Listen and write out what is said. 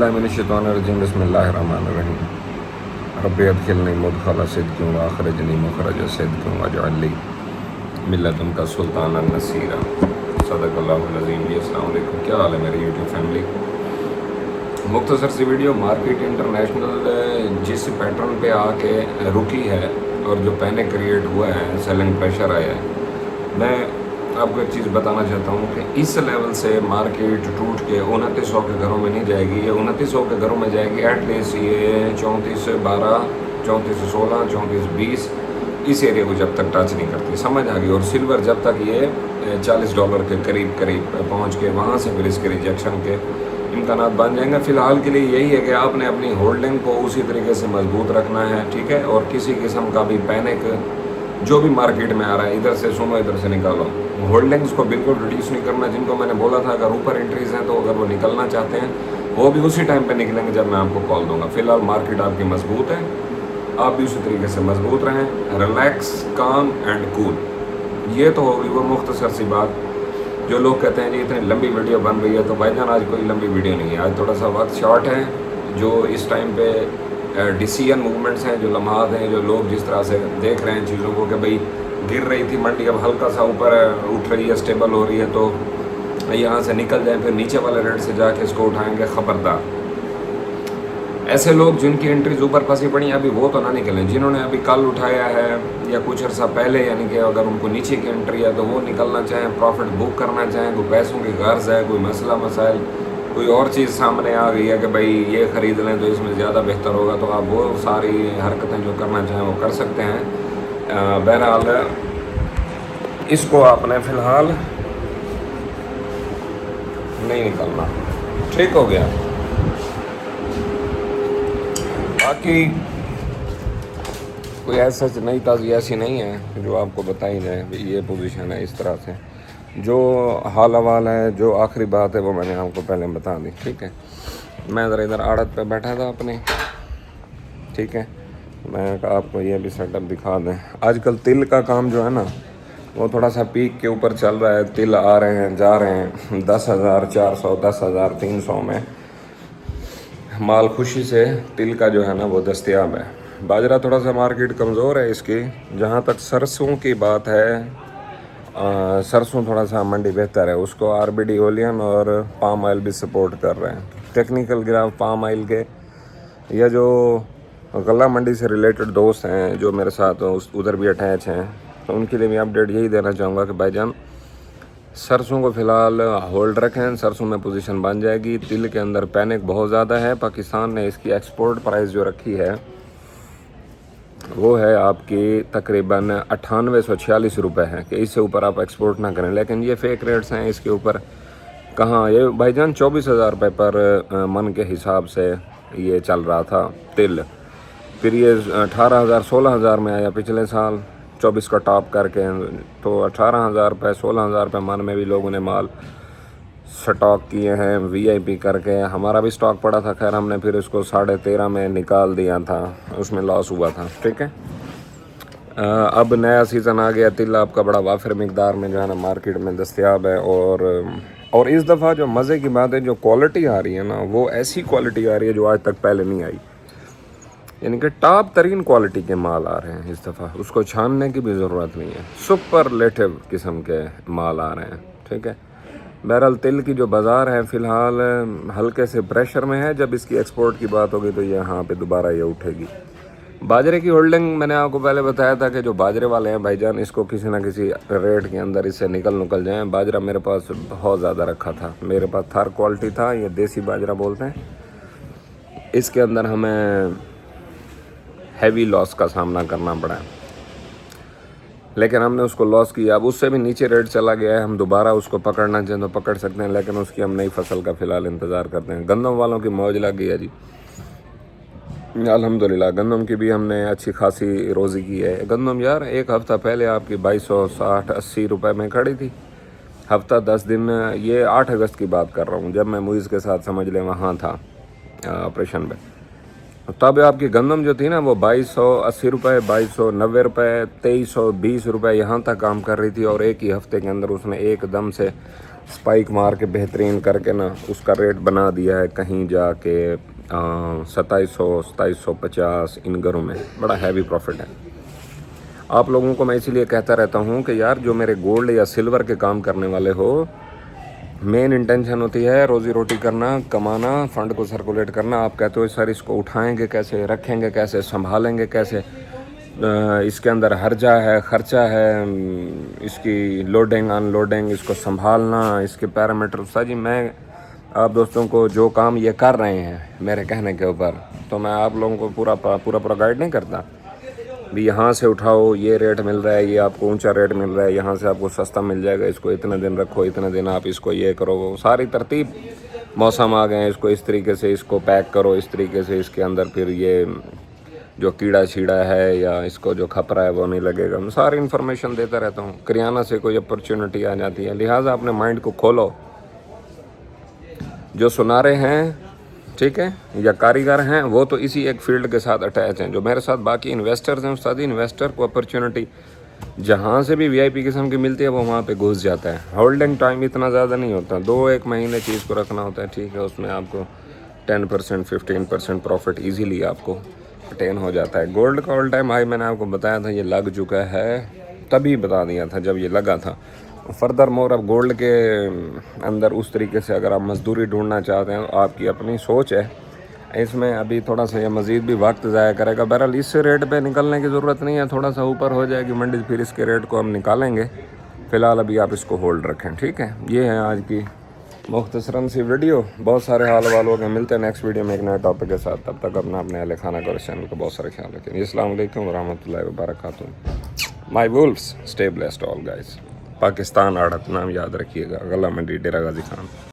औज़ुबिल्लाहिमिनश्शैतानिर्रजीम बिस्मिल्लाहिर्रहमानिर्रहीम रब्बि अदखिलनी मुदखला सिद्क़िन व अख़रिजनी मख़रज सिद्क़िन वजअल ली मिन लदुनका सुल्तानन नसीरा। सदक़ल्लाहुल अज़ीम। अस्सलाम वालेकुम, क्या हाल है मेरी यूट्यूब फैमिली। मुख्तसर सी वीडियो। मार्केट इंटरनेशनल जिस पैटर्न पे आके रुकी है और जो पैनिक क्रिएट हुआ है, सेलिंग प्रेशर आया है, मैं आपको एक चीज़ बताना चाहता हूँ कि इस लेवल से मार्केट टूट के 2900 के घरों में नहीं जाएगी। ये 2900 के घरों में जाएगी एटलीस्ट ये 3412, 3416, 3420 इस एरिया को जब तक टच नहीं करती, समझ आ गई। और सिल्वर जब तक ये $40 के करीब पहुँच के वहाँ से फिर इसके रिजेक्शन के इम्कानात बन जाएंगे। फ़िलहाल के लिए यही है कि आपने अपनी होल्डिंग को उसी तरीके से मजबूत रखना है, ठीक है। और किसी किस्म का भी पैनिक जो भी मार्केट में आ रहा है, इधर से सुनो इधर से निकालो, होल्डिंग्स को बिल्कुल रिड्यूस नहीं करना। जिनको मैंने बोला था अगर ऊपर एंट्रीज हैं तो अगर वो निकलना चाहते हैं वो भी उसी टाइम पे निकलेंगे जब मैं आपको कॉल दूंगा। फ़िलहाल मार्केट आपकी मजबूत है, आप भी उसी तरीके से मजबूत रहें, रिलैक्स, काम एंड कूल। ये तो होगी वो मुख्तसर सी बात। जो लोग कहते हैं जी इतनी लंबी वीडियो बन रही है, तो भाईजान आज कोई लंबी वीडियो नहीं है, आज थोड़ा सा वक्त शॉर्ट है। जो इस टाइम पे डिसीजन मूवमेंट्स हैं, जो लम्हात हैं, जो लोग जिस तरह से देख रहे हैं चीज़ों को कि भाई गिर रही थी मंडी, अब हल्का सा ऊपर उठ रही है, स्टेबल हो रही है, तो यहाँ से निकल जाएं, फिर नीचे वाले रेट से जाके इसको उठाएंगे। ख़बरदार, ऐसे लोग जिनकी एंट्रीज ऊपर फंसी पड़ी अभी वो तो ना निकलें। जिन्होंने अभी कल उठाया है या कुछ अर्सा पहले, यानी कि अगर उनको नीचे की एंट्री है तो वो निकलना चाहें, प्रॉफिट बुक करना चाहें। कोई पैसों की गर्ज है, कोई मसला मसाइल, कोई और चीज़ सामने आ गई है कि भाई ये ख़रीद लें तो इसमें ज़्यादा बेहतर होगा, तो आप वो सारी हरकतें जो करना चाहें वो कर सकते हैं। बहरहाल इसको आपने फ़िलहाल नहीं निकलना, ठीक हो गया। बाकी कोई ऐसा नई ताज़ी ऐसी नहीं है जो आपको बताई जाए ये पोजीशन है इस तरह से। जो हाल हवाल है, जो आखिरी बात है वो मैंने आपको पहले बता दी, ठीक है। मैं ज़रा इधर आड़त पे बैठा था अपने, ठीक है। मैं आपको ये भी सेटअप दिखा दें। आजकल तिल का काम जो है ना वो थोड़ा सा पीक के ऊपर चल रहा है। तिल आ रहे हैं, जा रहे हैं 10,400, 10,300 में माल खुशी से तिल का जो है ना वो दस्तयाब है। बाजरा थोड़ा सा मार्केट कमज़ोर है इसकी। जहाँ तक सरसों की बात है, सरसों थोड़ा सा मंडी बेहतर है, उसको आरबीडी ओलियन और पाम ऑयल भी सपोर्ट कर रहे हैं। टेक्निकल ग्राफ पाम ऑयल के या जो गला मंडी से रिलेटेड दोस्त हैं जो मेरे साथ उधर भी अटैच हैं, तो उनके लिए मैं अपडेट यही देना चाहूँगा कि भाईजान सरसों को फ़िलहाल होल्ड रखें, सरसों में पोजीशन बन जाएगी। तिल के अंदर पैनिक बहुत ज़्यादा है। पाकिस्तान ने इसकी एक्सपोर्ट प्राइस जो रखी है वो है आपकी तकरीबन 9846 रुपये है कि इससे ऊपर आप एक्सपोर्ट ना करें। लेकिन ये फेक रेट्स हैं, इसके ऊपर कहाँ ये भाईजान 24,000 रुपये पर मन के हिसाब से ये चल रहा था तिल। फिर ये 18,000 16,000 में आया पिछले साल, 24 का टॉप करके, तो 18,000 रुपये 16,000 रुपये मन में भी लोगों ने माल स्टॉक किए हैं वीआईपी करके। हमारा भी स्टॉक पड़ा था, खैर हमने फिर इसको 13.5 में निकाल दिया था, उसमें लॉस हुआ था, ठीक है। अब नया सीज़न आ गया, तिल आपका बड़ा वाफिर मिकदार में जो है ना मार्केट में दस्तयाब है। और इस दफ़ा जो मज़े की बात है, जो क्वालिटी आ रही है ना वो ऐसी क्वालिटी आ रही है जो आज तक पहले नहीं आई, यानी कि टॉप तरीन क्वालिटी के माल आ रहे हैं इस दफ़ा। उसको छानने की भी ज़रूरत नहीं है, सुपरलेटिव किस्म के माल आ रहे हैं, ठीक है। बहरहाल तिल की जो बाज़ार है फ़िलहाल हल्के से प्रेशर में है। जब इसकी एक्सपोर्ट की बात होगी तो यहाँ पे दोबारा ये उठेगी। बाजरे की होल्डिंग मैंने आपको पहले बताया था कि जो बाजरे वाले हैं भाईजान, इसको किसी ना किसी रेट के अंदर इससे निकल जाएं। बाजरा मेरे पास बहुत ज़्यादा रखा था, मेरे पास थर क्वालिटी था, ये देसी बाजरा बोलते हैं। इसके अंदर हमें हैवी लॉस का सामना करना पड़ा है, लेकिन हमने उसको लॉस किया। अब उससे भी नीचे रेट चला गया है, हम दोबारा उसको पकड़ना चाहें तो पकड़ सकते हैं, लेकिन उसकी हम नई फसल का फ़िलहाल इंतज़ार करते हैं। गंदम वालों की मौज लग गई है जी, अल्हम्दुलिल्लाह। गंदम की भी हमने अच्छी खासी रोज़ी की है। गंदम यार एक हफ़्ता पहले आपकी 2260-80 रुपये में खड़ी थी, हफ़्ता 10 दिन। ये 8 अगस्त की बात कर रहा हूँ, जब मैं मुइज़ के साथ समझ लें वहाँ था ऑपरेशन में। तब आपकी गंदम जो थी ना वो 2280 रुपये, 2290 रुपये, 2320 रुपये यहाँ तक काम कर रही थी। और एक ही हफ्ते के अंदर उसने एकदम से स्पाइक मार के बेहतरीन करके ना उसका रेट बना दिया है कहीं जाके 2700-2750 इन घरों में। बड़ा हैवी प्रॉफिट है। आप लोगों को मैं इसीलिए कहता रहता हूँ कि यार जो मेरे गोल्ड या सिल्वर के काम करने वाले हो, मेन इंटेंशन होती है रोज़ी रोटी करना, कमाना, फंड को सर्कुलेट करना। आप कहते हो सर इसको उठाएंगे कैसे, रखेंगे कैसे, संभालेंगे कैसे, इसके अंदर हर्जा है, ख़र्चा है, इसकी लोडिंग अनलोडिंग, इसको संभालना, इसके पैरामीटर। सर जी मैं आप दोस्तों को जो काम ये कर रहे हैं मेरे कहने के ऊपर, तो मैं आप लोगों को पूरा गाइड नहीं करता भी यहाँ से उठाओ ये रेट मिल रहा है, ये आपको ऊंचा रेट मिल रहा है, यहाँ से आपको सस्ता मिल जाएगा, इसको इतने दिन रखो, इतने दिन आप इसको ये करो, वो सारी तरतीब। मौसम आ गए हैं, इसको इस तरीके से इसको पैक करो, इस तरीके से इसके अंदर फिर ये जो कीड़ा छीड़ा है या इसको जो खपरा है वो नहीं लगेगा। मैं सारी इन्फॉर्मेशन देता रहता हूँ। करियाना से कोई अपॉर्चुनिटी आ जाती है, लिहाजा अपने माइंड को खोलो। जो सुनारे हैं ठीक है या कारीगर हैं वो तो इसी एक फील्ड के साथ अटैच हैं। जो मेरे साथ बाकी इन्वेस्टर्स हैं, उस्ताद इन्वेस्टर को अपॉर्चुनिटी जहाँ से भी वीआईपी किस्म की मिलती है वो वहाँ पे घुस जाता है। होल्डिंग टाइम इतना ज़्यादा नहीं होता, 2-1 महीने चीज़ को रखना होता है, ठीक है। उसमें आपको 10% 15% प्रॉफिट ईजीली आपको अटेन हो जाता है। गोल्ड का ऑल टाइम हाई मैंने आपको बताया था, ये लग चुका है, तभी बता दिया था जब ये लगा था। फर्दर मोर अब गोल्ड के अंदर उस तरीके से अगर आप मजदूरी ढूंढना चाहते हैं, आपकी अपनी सोच है इसमें, अभी थोड़ा सा ये मज़ीद भी वक्त ज़ाया करेगा। बहरहाल इस रेट पे निकलने की ज़रूरत नहीं है, थोड़ा सा ऊपर हो जाएगी मंडी फिर इसके रेट को हम निकालेंगे। फ़िलहाल अभी आप इसको होल्ड रखें, ठीक है। ये है आज की मुख्तसरन सी वीडियो, बहुत सारे हाल वालों के। मिलते हैं नेक्स्ट वीडियो में एक नए टॉपिक के साथ। तब तक अपना अपने अहले खाना का चैनल का बहुत सारे ख्याल रखें। अस्सलाम वालेकुम रहमतुल्लाहि व बरकातुहू। My wolves stay blessed all guys. Pakistan आड़त नाम याद रखिएगा, गला मंडी, डेरा गाजी खान।